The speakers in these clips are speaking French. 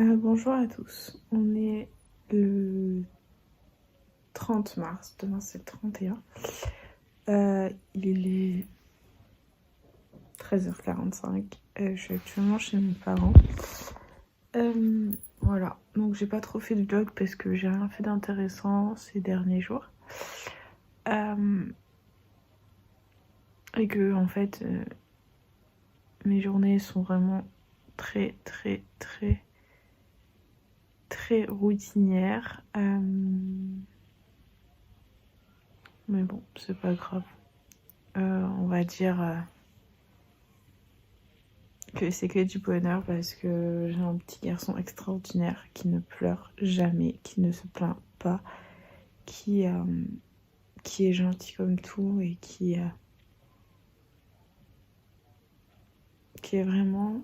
Bonjour à tous, on est le 30 mars, demain c'est le 31. Il est 13h45, je suis actuellement chez mes parents. Voilà, donc j'ai pas trop fait de vlog parce que j'ai rien fait d'intéressant ces derniers jours. Et que en fait, mes journées sont vraiment très routinières. Mais bon, c'est pas grave. On va dire que c'est que du bonheur parce que j'ai un petit garçon extraordinaire qui ne pleure jamais, qui ne se plaint pas, qui est gentil comme tout et qui est vraiment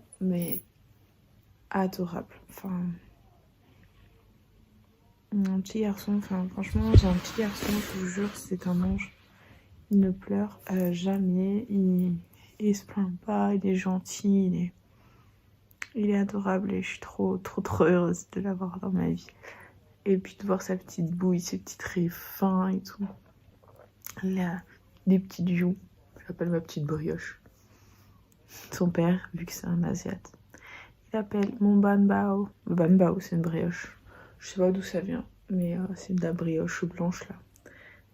adorable. Enfin, un petit garçon, franchement, j'ai un petit garçon, je vous jure, c'est un ange. Il ne pleure jamais, il se plaint pas, il est gentil, il est adorable et je suis trop heureuse de l'avoir dans ma vie. Et puis de voir sa petite bouille, ses petits traits fins et tout. Il a des petites joues, je l'appelle ma petite brioche. Son père, vu que c'est un asiate, il appelle mon banbao. Le banbao, c'est une brioche. Je sais pas d'où ça vient, mais c'est de la brioche blanche là.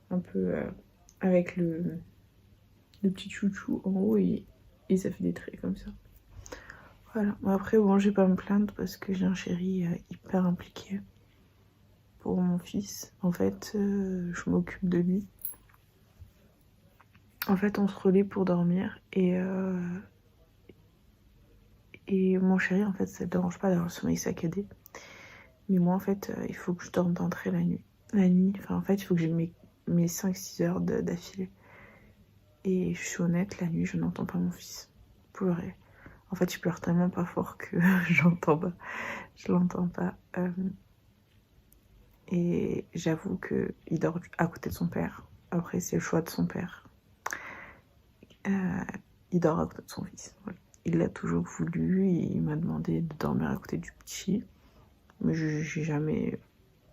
Un peu avec le petit chouchou en haut et ça fait des traits comme ça. Voilà. Après, bon, je vais pas me plaindre parce que j'ai un chéri hyper impliqué pour mon fils. En fait, je m'occupe de lui. En fait, on se relaie pour dormir et mon chéri, en fait, ça ne dérange pas d'avoir le sommeil saccadé. Mais moi, en fait, il faut que je dorme d'entrée la nuit. En fait, il faut que j'ai mes 5-6 heures d'affilée. Et je suis honnête, la nuit, je n'entends pas mon fils pleurer. En fait, il pleure tellement pas fort que je l'entends pas. Et j'avoue qu'il dort à côté de son père. Après, c'est le choix de son père. Il dort à côté de son fils. Voilà. Il l'a toujours voulu, il m'a demandé de dormir à côté du petit. Mais j'ai jamais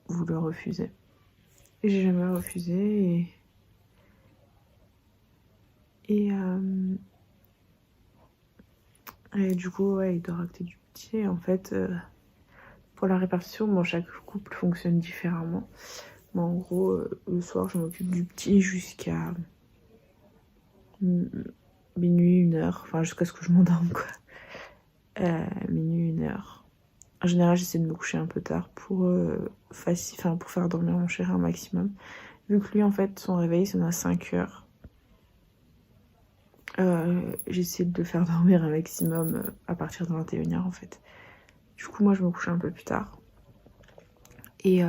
voulu refuser. Et j'ai jamais refusé et du coup, ouais, il dort à côté du petit. Et en fait, pour la répartition, bon, chaque couple fonctionne différemment. Mais en gros, le soir, je m'occupe du petit jusqu'à minuit, 1h. Enfin, jusqu'à ce que je m'endorme, quoi. Minuit, 1h. En général, j'essaie de me coucher un peu tard pour faire dormir mon chéri un maximum. Vu que lui, en fait, son réveil, c'est à 5h. J'essaie de le faire dormir un maximum à partir de 21h, en fait. Du coup, moi, je me couche un peu plus tard. Et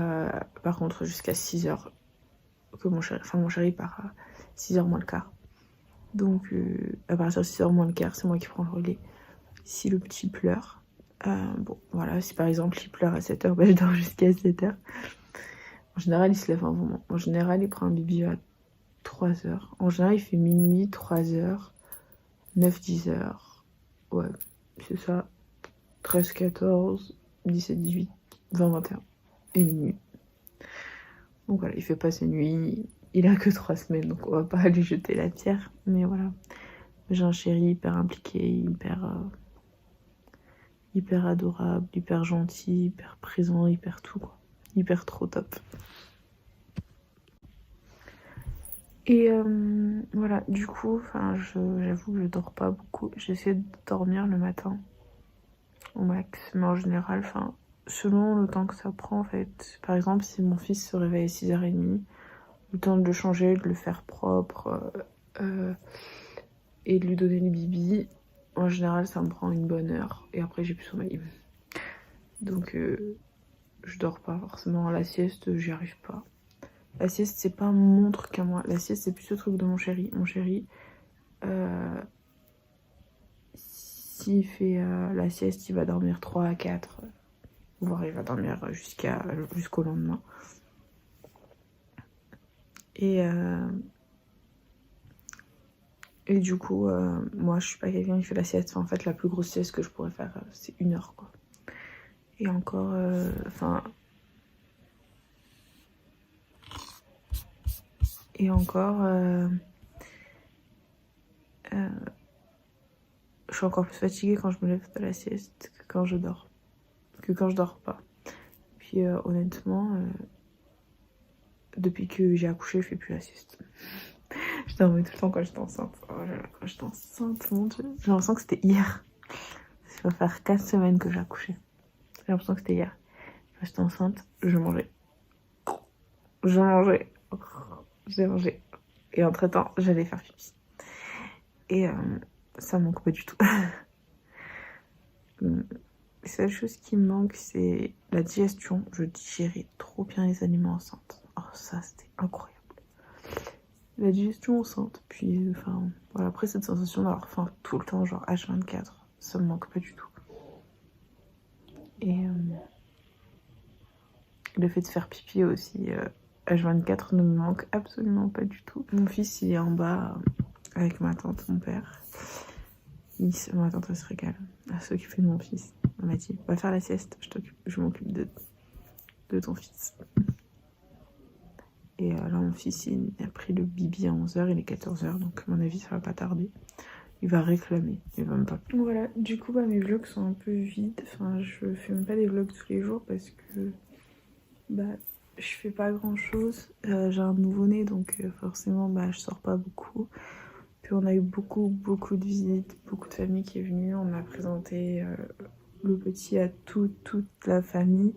par contre, jusqu'à 6h, que mon chéri part à 6h moins le quart. Donc, à partir de 6h moins le quart, c'est moi qui prends le relais. Si le petit pleure, bon, voilà, si par exemple il pleure à 7h, bah, je dors jusqu'à 7h. En général, il se lève un moment. En général, il prend un bibi à 3h. En général, il fait minuit, 3h, 9-10h. Ouais, c'est ça. 13-14, 17-18, 20-21. Et minuit. Donc voilà, il fait pas ses nuits. Il a que 3 semaines, donc on va pas lui jeter la pierre. Mais voilà, j'ai un chéri hyper impliqué, hyper adorable, hyper gentil, hyper présent, hyper tout, quoi. Hyper trop top. Et voilà, du coup, j'avoue que je dors pas beaucoup. J'essaie de dormir le matin au max, mais en général, selon le temps que ça prend, en fait. Par exemple, si mon fils se réveille à 6h30, le temps de le changer, de le faire propre et de lui donner le bibi, en général, ça me prend une bonne heure. Et après, j'ai plus sommeil. Donc, je dors pas forcément. À la sieste, j'y arrive pas. La sieste, c'est pas mon truc à moi. La sieste, c'est plus le truc de mon chéri. Mon chéri, s'il fait la sieste, il va dormir 3 à 4. Voire il va dormir jusqu'au lendemain. Et du coup, moi, je suis pas quelqu'un qui fait la sieste. En fait, la plus grosse sieste que je pourrais faire, c'est 1 heure, quoi. Et encore, et encore, je suis encore plus fatiguée quand je me lève de la sieste que quand je dors. Que quand je dors pas. Puis honnêtement, depuis que j'ai accouché, je fais plus la sieste. Je dormais tout le temps quand j'étais enceinte. Oh là là, quand j'étais enceinte, mon dieu. J'ai l'impression que c'était hier. Ça va faire 4 semaines que j'ai accouché. J'ai l'impression que c'était hier. Quand j'étais enceinte, je mangeais. Je mangeais. J'ai mangé. Et entre-temps, j'allais faire pipi. Et ça me manque pas du tout. La seule chose qui me manque, c'est la digestion. Je digérais trop bien les aliments enceintes. Oh, ça, c'était incroyable. La digestion enceinte. Puis, enfin, voilà. Après, cette sensation d'avoir faim tout le temps, genre H24, ça me manque pas du tout. Et le fait de faire pipi aussi, H24 ne me manque absolument pas du tout. Mon fils, il est en bas avec ma tante, mon père. Ma tante, elle se régale à s'occuper de mon fils. Elle m'a dit, va faire la sieste, je m'occupe de ton fils. Et là, mon fils, il a pris le bibi à 11h, il est 14h, donc à mon avis, ça va pas tarder. Il va réclamer, il va même pas. Voilà, du coup, mes vlogs sont un peu vides. Enfin, je fais même pas des vlogs tous les jours parce que je fais pas grand chose. J'ai un nouveau-né, donc forcément, je sors pas beaucoup. Puis on a eu beaucoup de visites, beaucoup de familles qui est venue. On a présenté le petit à toute la famille.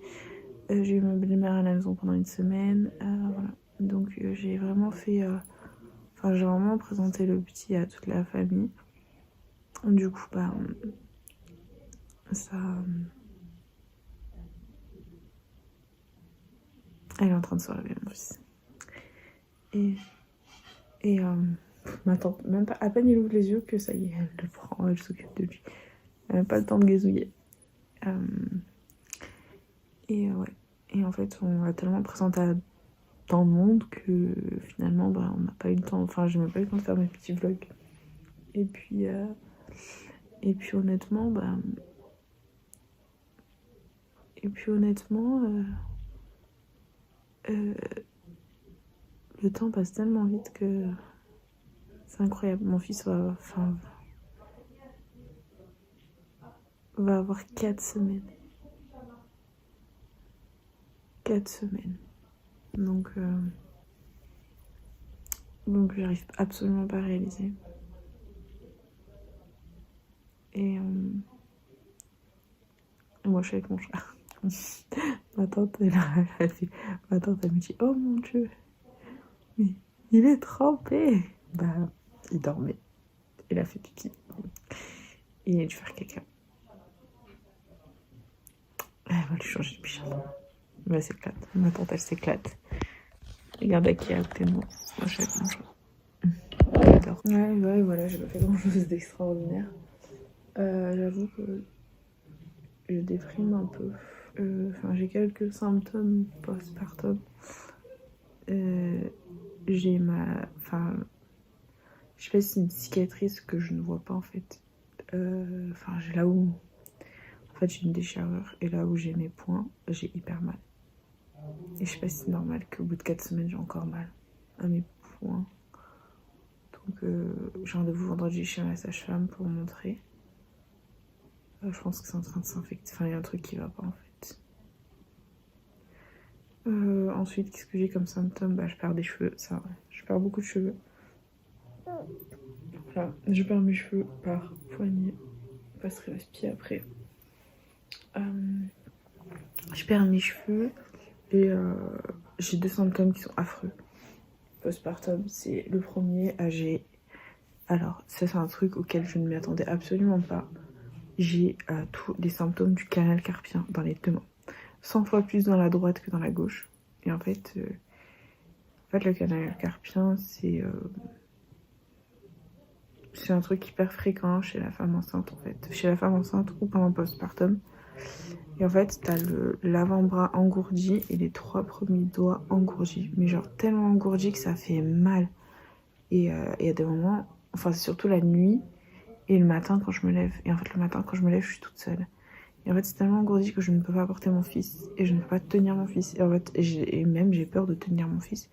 J'ai eu ma belle-mère à la maison pendant une semaine. Voilà. Donc j'ai vraiment fait... j'ai vraiment présenté le petit à toute la famille. Du coup, ça... Elle est en train de se réveiller en plus. Et ma tante, même pas, à peine il ouvre les yeux que ça y est, elle le prend, elle s'occupe de lui. Elle n'a pas le temps de gazouiller. Ouais. Et en fait, on l'a tellement présenté à tant de monde que finalement, on n'a pas eu le temps. Enfin, j'ai même pas eu le temps de faire mes petits vlogs. Et puis honnêtement, le temps passe tellement vite que c'est incroyable. Mon fils va avoir 4 semaines. 4 semaines. Donc j'arrive absolument pas à réaliser. Et moi, je suis avec mon chat. Ma tante, elle me dit, oh mon dieu, mais il est trempé. Il dormait. Il a fait pipi. Il a dû faire caca. Elle va lui changer de pyjama. Elle s'éclate. Ma tante, elle s'éclate. Regarde à qui est à côté de moi. Moi, je suis avec mon chat. J'adore. Ouais, voilà, j'ai pas fait grand chose d'extraordinaire. J'avoue que je déprime un peu. J'ai quelques symptômes postpartum. J'ai je sais pas si c'est une cicatrice que je ne vois pas en fait. J'ai là où... En fait, j'ai une déchirure et là où j'ai mes poings, j'ai hyper mal. Et je sais pas si c'est normal qu'au bout de 4 semaines, j'ai encore mal à mes poings. Donc, j'ai rendez-vous vendredi chez ma sage-femme pour montrer. Je pense que c'est en train de s'infecter. Il y a un truc qui va pas en fait. Ensuite, qu'est-ce que j'ai comme symptômes ? Je perds des cheveux, ça, ouais. Je perds beaucoup de cheveux. Voilà, je perds mes cheveux par poignée. Je passerai la spie après. Je perds mes cheveux et j'ai 2 symptômes qui sont affreux. Postpartum, c'est le premier, alors ça c'est un truc auquel je ne m'y attendais absolument pas. J'ai tous les symptômes du canal carpien dans les 2 mains. 100 fois plus dans la droite que dans la gauche. Et en fait le canal carpien, c'est un truc hyper fréquent chez la femme enceinte en fait. Chez la femme enceinte ou pendant postpartum. Et en fait, t'as l'avant-bras engourdi et les 3 premiers doigts engourdis. Mais genre tellement engourdis que ça fait mal. Et il y a des moments, c'est surtout la nuit et le matin quand je me lève. Et en fait, le matin quand je me lève, je suis toute seule. Et en fait, c'est tellement engourdi que je ne peux pas porter mon fils et je ne peux pas tenir mon fils. Et en fait, j'ai peur de tenir mon fils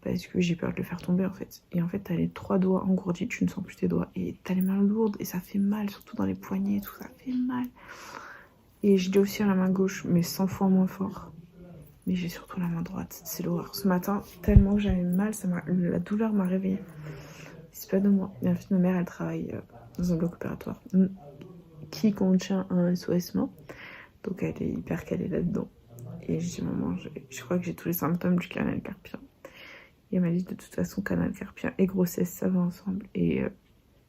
parce que j'ai peur de le faire tomber en fait. Et en fait, t'as les 3 doigts engourdis, tu ne sens plus tes doigts et t'as les mains lourdes et ça fait mal, surtout dans les poignets et tout, ça fait mal. Et j'ai aussi à la main gauche, mais 100 fois moins fort. Mais j'ai surtout la main droite, c'est l'horreur. Ce matin, tellement que j'avais mal, la douleur m'a réveillée. C'est pas de moi. Et en fait, ma mère, elle travaille dans un bloc opératoire qui contient un SOS main. Donc elle est hyper calée là-dedans. Et j'ai dit, maman, je crois que j'ai tous les symptômes du canal carpien. Et elle m'a dit, de toute façon, canal carpien et grossesse, ça va ensemble. Et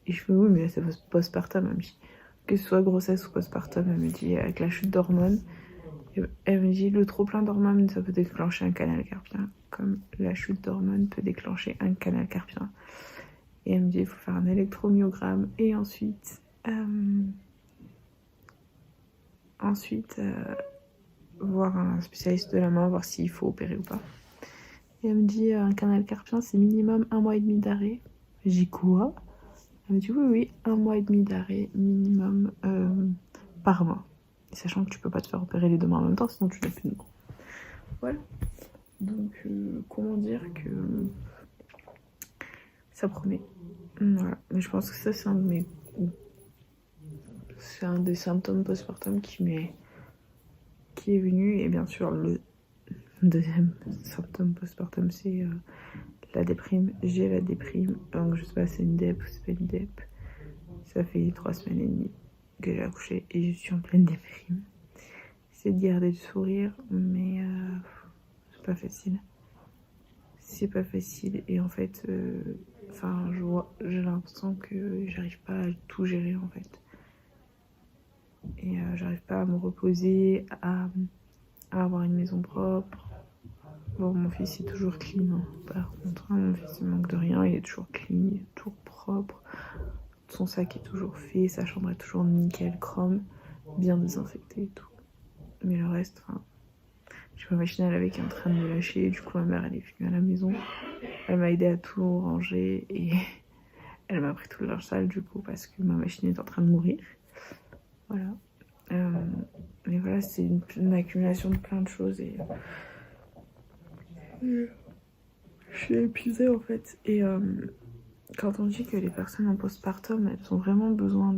je fais, oui, mais c'est postpartum, elle me dit. Que ce soit grossesse ou postpartum, elle me dit, avec la chute d'hormones. Elle me dit, le trop plein d'hormones, ça peut déclencher un canal carpien. Comme la chute d'hormones peut déclencher un canal carpien. Et elle me dit, il faut faire un électromyogramme. Et ensuite... voir un spécialiste de la main, voir s'il faut opérer ou pas. Et elle me dit, un canal carpien, c'est minimum 1 mois et demi d'arrêt. J'ai dit, quoi? Elle me dit, oui, 1 mois et demi d'arrêt minimum par mois. Sachant que tu peux pas te faire opérer les deux mains en même temps, sinon tu n'as plus de main. Voilà. Donc, comment dire que ça promet. Voilà. Mais je pense que ça, c'est un des symptômes postpartum qui est venu. Et bien sûr, le deuxième symptôme postpartum, c'est la déprime. J'ai la déprime. Donc, je sais pas si c'est une DEP ou c'est pas une DEP. Ça fait 3 semaines et demie que j'ai accouché et je suis en pleine déprime. J'essaie de garder le sourire, mais c'est pas facile. C'est pas facile. Et en fait, j'ai l'impression que j'arrive pas à tout gérer en fait. Et j'arrive pas à me reposer, à avoir une maison propre. Bon, mon fils est toujours clean. Hein. Par contre, mon fils il manque de rien, il est toujours clean, il est toujours propre. Son sac est toujours fait, sa chambre est toujours nickel, chrome, bien désinfectée et tout. Mais le reste, j'ai ma machine à laver qui est en train de me lâcher. Du coup, ma mère, elle est venue à la maison. Elle m'a aidé à tout ranger et elle m'a pris tout le linge sale du coup parce que ma machine est en train de mourir. Voilà. Mais voilà, c'est une accumulation de plein de choses et je suis épuisée en fait. Et quand on dit que les personnes en postpartum, elles ont vraiment besoin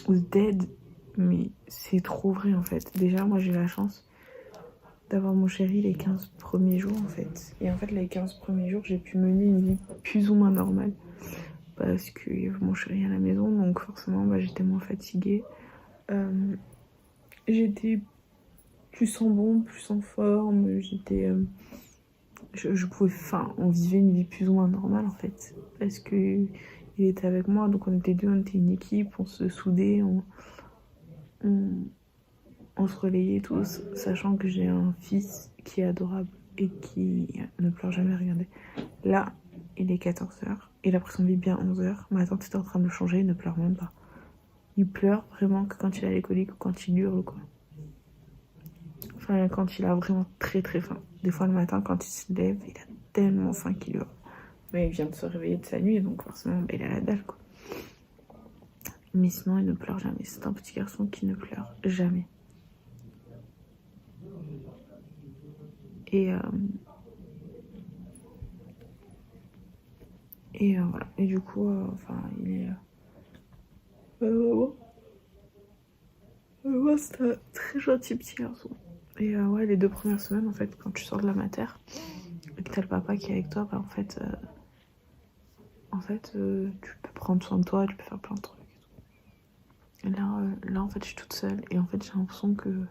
d'aide, mais c'est trop vrai en fait. Déjà, moi j'ai la chance d'avoir mon chéri les 15 premiers jours en fait. Et en fait, les 15 premiers jours, j'ai pu mener une vie plus ou moins normale. Parce qu'il y avait mon chéri à la maison, donc forcément j'étais moins fatiguée. J'étais plus en bombe, plus en forme, on vivait une vie plus ou moins normale en fait. Parce que il était avec moi, donc on était deux, on était une équipe, on se soudait, on se relayait tous, sachant que j'ai un fils qui est adorable et qui ne pleure jamais, regardez. Là, il est 14h, il a pris son biberon à 11h, ma tante était en train de le changer, il ne pleure même pas. Il pleure vraiment que quand il a les coliques ou quand il hurle quoi. Enfin, quand il a vraiment très très faim. Des fois le matin, quand il se lève, il a tellement faim qu'il hurle. Mais il vient de se réveiller de sa nuit, donc forcément, il a la dalle quoi. Mais sinon, il ne pleure jamais. C'est un petit garçon qui ne pleure jamais. Et voilà. Et du coup, il est... c'est un très gentil petit garçon. Et ouais, les 2 premières semaines, en fait, quand tu sors de la mater et que t'as le papa qui est avec toi, en fait, tu peux prendre soin de toi, tu peux faire plein de trucs. Et là, en fait, je suis toute seule. Et en fait, j'ai l'impression que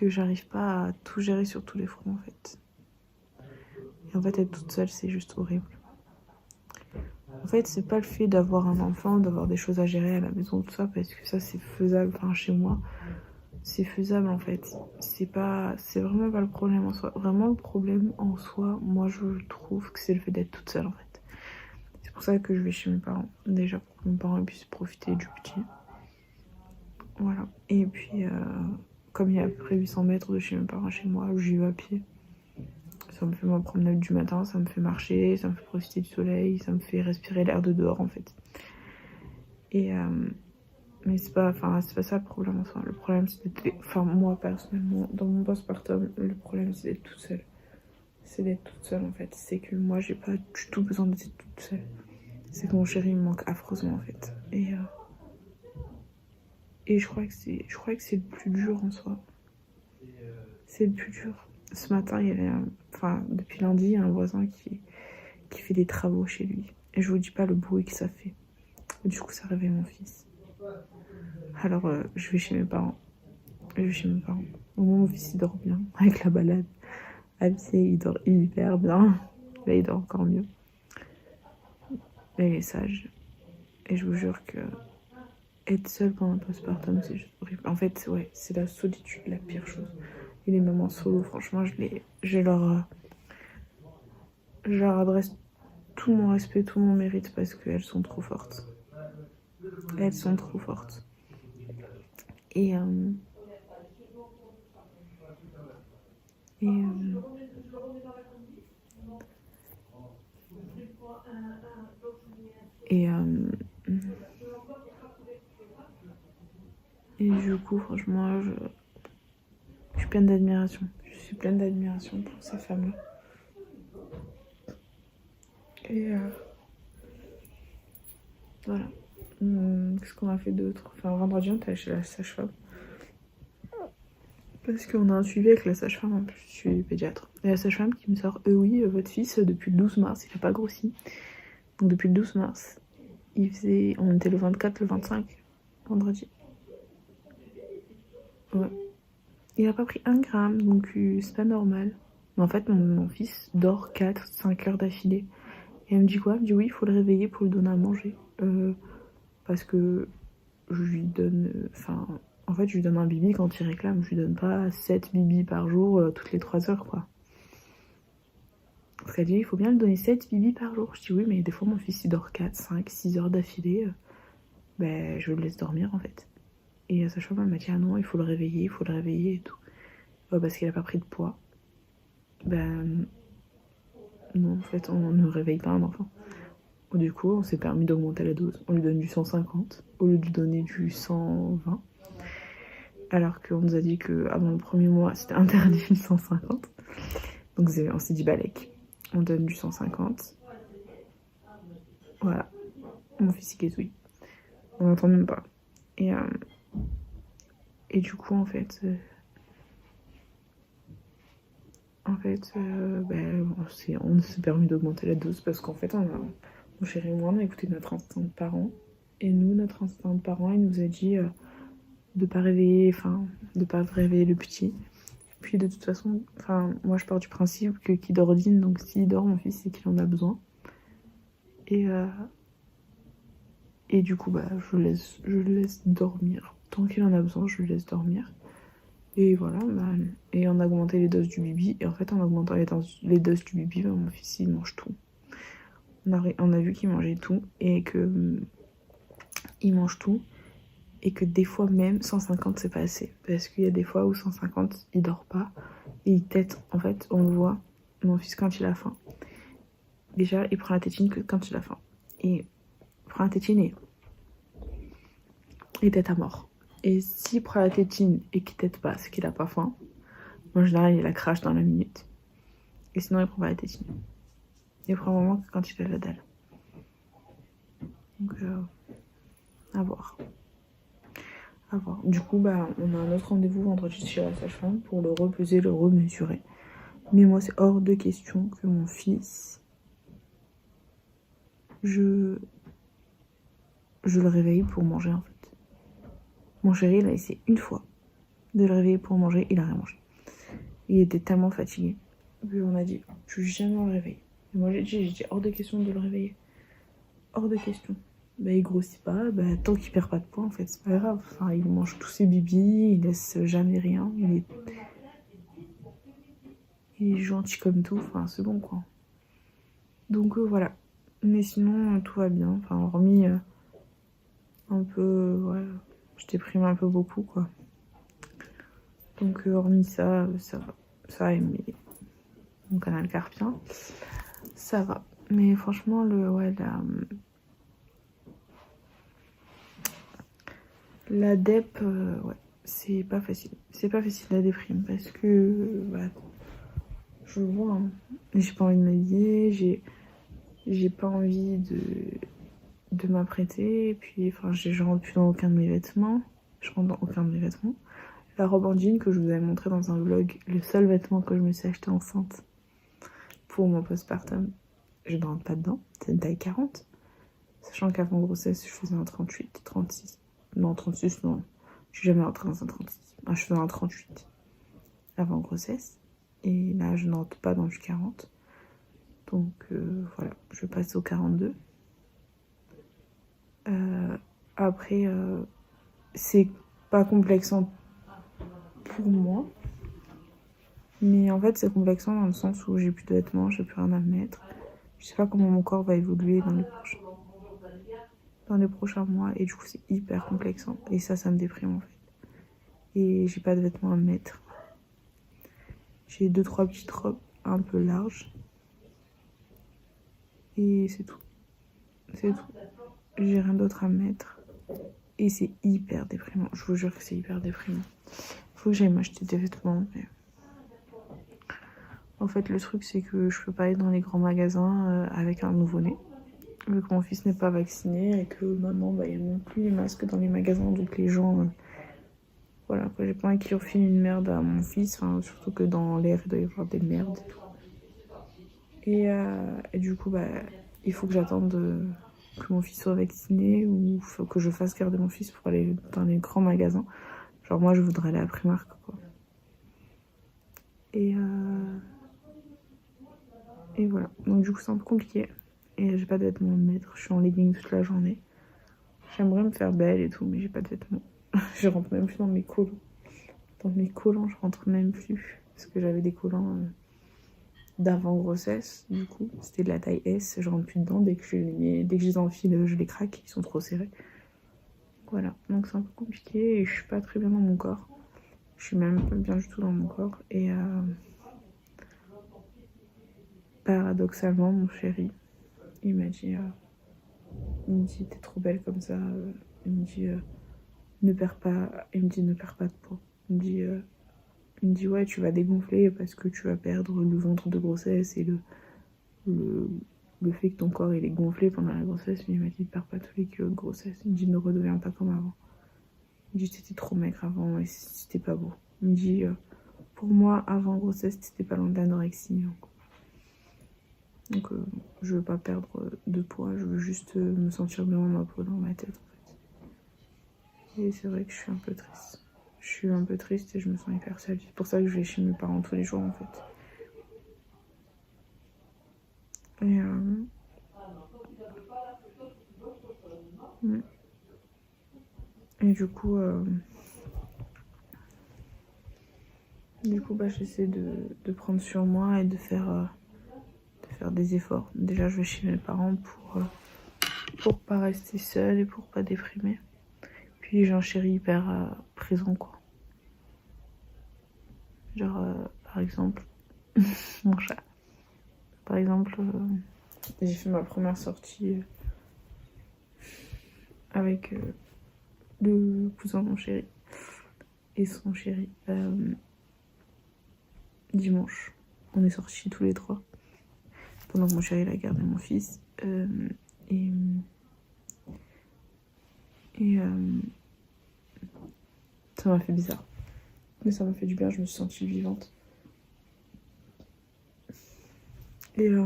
j'arrive pas à tout gérer sur tous les fronts, en fait. Et en fait, être toute seule, c'est juste horrible. En fait, c'est pas le fait d'avoir un enfant, d'avoir des choses à gérer à la maison, tout ça, parce que ça, c'est faisable. Enfin, chez moi, c'est faisable, en fait. C'est vraiment pas le problème en soi. Vraiment, le problème en soi, moi, je trouve que c'est le fait d'être toute seule, en fait. C'est pour ça que je vais chez mes parents. Déjà, pour que mes parents puissent profiter du petit. Voilà. Et puis, comme il y a à peu près 800 mètres de chez mes parents, chez moi, j'y vais à pied. Ça me fait ma promenade du matin, ça me fait marcher, ça me fait profiter du soleil, ça me fait respirer l'air de dehors en fait. Et mais c'est pas ça le problème en soi. Le problème c'est d'être, enfin moi personnellement dans mon postpartum, le problème c'est d'être toute seule. C'est d'être toute seule en fait. C'est que moi j'ai pas du tout besoin d'être toute seule. C'est que mon chéri me manque affreusement en fait. Et je crois que c'est le plus dur en soi. C'est le plus dur. Ce matin, il y avait depuis lundi, il y a un voisin qui fait des travaux chez lui. Et je vous dis pas le bruit que ça fait. Et du coup, ça réveille mon fils. Alors, je vais chez mes parents. Au moment où mon fils il dort bien, avec la balade. Absé, il dort hyper bien. Là, il dort encore mieux. Là, il est sage. Et je vous jure que être seule pendant le postpartum, c'est juste horrible. En fait, ouais, c'est la solitude, la pire chose. Et les mamans solo, franchement, je leur adresse tout mon respect, tout mon mérite parce qu'elles sont trop fortes. Elles sont trop fortes. Et du coup, franchement, je suis pleine d'admiration. Je suis pleine d'admiration pour ces femmes-là. Et voilà. Qu'est-ce qu'on a fait d'autre? Enfin, vendredi, on était chez la sage-femme. Parce qu'on a un suivi avec la sage-femme, en plus, je suis pédiatre. Et la sage-femme qui me sort, oui, votre fils, depuis le 12 mars, il a pas grossi. Donc depuis le 12 mars, on était le 24, le 25, vendredi. Ouais. Il a pas pris 1 gramme, donc c'est pas normal. Mais en fait, mon fils dort 4-5 heures d'affilée. Et elle me dit quoi? Elle me dit oui, il faut le réveiller pour lui donner à manger. Parce que je lui donne... en fait, je lui donne un bibi quand il réclame. Je lui donne pas 7 bibis par jour, toutes les 3 heures, quoi. Parce qu'elle dit, il faut bien lui donner 7 bibis par jour. Je dis oui, mais des fois, mon fils, il dort 4, 5, 6 heures d'affilée. Je le laisse dormir, en fait. Et sa femme, elle m'a dit, ah non, il faut le réveiller et tout. Parce qu'il a pas pris de poids. Non, en fait, on ne réveille pas un enfant. Du coup, on s'est permis d'augmenter la dose. On lui donne du 150 au lieu de lui donner du 120. Alors qu'on nous a dit qu'avant le premier mois, c'était interdit le 150. Donc on s'est dit, balèque. On donne du 150. Voilà. Mon fils, il gazouille. On n'entend même pas. Et du coup, en fait, on s'est permis d'augmenter la dose parce qu'en fait, mon chéri et moi, on a écouté notre instinct de parent. Et nous, notre instinct de parent, il nous a dit de pas réveiller le petit. Puis de toute façon, moi je pars du principe que qui dort dîne, donc s'il dort, mon fils, c'est qu'il en a besoin. Et du coup, je le laisse dormir. Tant qu'il en a besoin, je le laisse dormir. Et voilà, et on a augmenté les doses du bibi. Et en fait, en augmentant les doses du bibi, mon fils, il mange tout. On a vu qu'il mangeait tout et que il mange tout. Et que des fois même 150 c'est pas assez. Parce qu'il y a des fois où 150 il dort pas. Et il tète. En fait, on le voit, mon fils quand il a faim. Déjà, il prend la tétine que quand il a faim. Et il prend la tétine et il tète à mort. Et s'il prend la tétine et qu'il tète pas, c'est qu'il a pas faim. En général, il la crache dans la minute. Et sinon, il prend pas la tétine. Il prend un moment que quand il a la dalle. Donc, à voir. Du coup, on a un autre rendez-vous vendredi chez la sage-femme pour le repeser, le remesurer. Mais moi, c'est hors de question que mon fils, je le réveille pour manger, en fait. Mon chéri, il a essayé une fois de le réveiller pour manger, il a rien mangé. Il était tellement fatigué. Puis on a dit, je vais jamais le réveiller. Et moi, j'ai dit hors de question de le réveiller. Hors de question. Il grossit pas, tant qu'il perd pas de poids, en fait, c'est pas grave. Il mange tous ses bibis, il laisse jamais rien. Il est gentil comme tout, c'est bon, quoi. Donc voilà. Mais sinon, tout va bien. Hormis un peu, je déprime un peu beaucoup, quoi. Donc hormis ça, ça va. Ça et mon canal carpien, ça va. Mais franchement, La dep, ouais, c'est pas facile. C'est pas facile la déprime parce que, bah, je le vois, hein. J'ai pas envie de m'habiller, j'ai pas envie de m'apprêter. Et puis, enfin, je rentre plus dans aucun de mes vêtements. Je rentre dans aucun de mes vêtements. La robe en jean que je vous avais montré dans un vlog, le seul vêtement que je me suis acheté enceinte pour mon postpartum, je ne rentre pas dedans. C'est une taille 40. Sachant qu'avant grossesse, je faisais un 38, 36. Non, 36, non. Je suis jamais rentrée dans un 36. Enfin, je faisais un 38 avant grossesse. Et là, je ne rentre pas dans du 40. Donc voilà, je passe au 42. Après, c'est pas complexant pour moi. Mais en fait, c'est complexant dans le sens où j'ai plus de vêtements, j'ai plus rien à me mettre. Je sais pas comment mon corps va évoluer dans les prochains mois. Et du coup, c'est hyper complexant. Et ça me déprime en fait. Et j'ai pas de vêtements à me mettre. J'ai 2-3 petites robes un peu larges. Et c'est tout. C'est tout. J'ai rien d'autre à me mettre. Et c'est hyper déprimant. Je vous jure que c'est hyper déprimant. Faut que j'aille m'acheter des vêtements. Mais... en fait, le truc, c'est que je peux pas aller dans les grands magasins avec un nouveau-né. Vu que mon fils n'est pas vacciné et que maintenant, bah, il n'y a même plus les masques dans les magasins. Donc les gens... voilà, quoi, j'ai pas envie qu'ils refilent une merde à mon fils. Enfin, surtout que dans l'air, il doit y avoir des merdes et tout. Et du coup, bah, il faut que j'attende que mon fils soit vacciné ou faut que je fasse garder mon fils pour aller dans les grands magasins. Genre moi, je voudrais aller à Primark, quoi. Et voilà. Donc du coup, c'est un peu compliqué. Et j'ai pas de vêtements à me mettre. Je suis en legging toute la journée. J'aimerais me faire belle et tout, mais j'ai pas de vêtements. Je rentre même plus dans mes collants. Dans mes collants, je rentre même plus. Parce que j'avais des collants... d'avant grossesse, du coup, c'était de la taille S, je rentre plus dedans, dès que je les enfile, je les craque, ils sont trop serrés. Voilà, donc c'est un peu compliqué et je suis pas très bien dans mon corps. Je suis même pas bien du tout dans mon corps et paradoxalement, mon chéri, il m'a dit, t'es trop belle comme ça, il me dit, ne perds pas, ne perds pas de poids. Il me dit ouais, tu vas dégonfler parce que tu vas perdre le ventre de grossesse et le fait que ton corps il est gonflé pendant la grossesse. Il m'a dit perds pas tous les kilos de grossesse. Il me dit ne redeviens pas comme avant. Il me dit t'étais trop maigre avant et c'était pas beau. Il me dit pour moi avant grossesse t'étais pas loin de l'anorexie. Donc je veux pas perdre de poids, je veux juste me sentir bien dans ma peau, dans ma tête en fait. Et c'est vrai que je suis un peu triste. Je suis un peu triste et je me sens hyper seule. C'est pour ça que je vais chez mes parents tous les jours en fait. Et du coup, bah, j'essaie de prendre sur moi et de faire des efforts. Déjà, je vais chez mes parents pour pas rester seule et pour pas déprimer. Puis j'ai un chéri hyper présent, quoi. Genre, par exemple, mon chat. Par exemple, j'ai fait ma première sortie avec le cousin de mon chéri et son chéri dimanche. On est sortis tous les trois pendant que mon chéri a gardé mon fils. Et ça m'a fait bizarre. Mais ça m'a fait du bien, je me suis sentie vivante. Et ouais.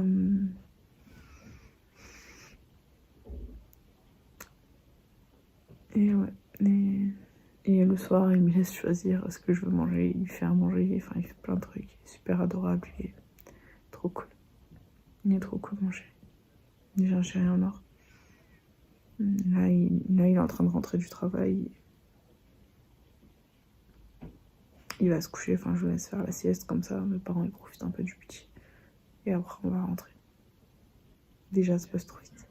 Et le soir, il me laisse choisir ce que je veux manger. Il fait à manger, enfin, il fait plein de trucs. Il est super adorable, il est trop cool. Il est trop cool, mon chéri. Déjà un chéri en or. Là, il est en train de rentrer du travail. Il va se coucher, enfin, je le laisse faire la sieste comme ça. Mes parents, ils profitent un peu du petit. Et après, on va rentrer. Déjà, ça passe trop vite.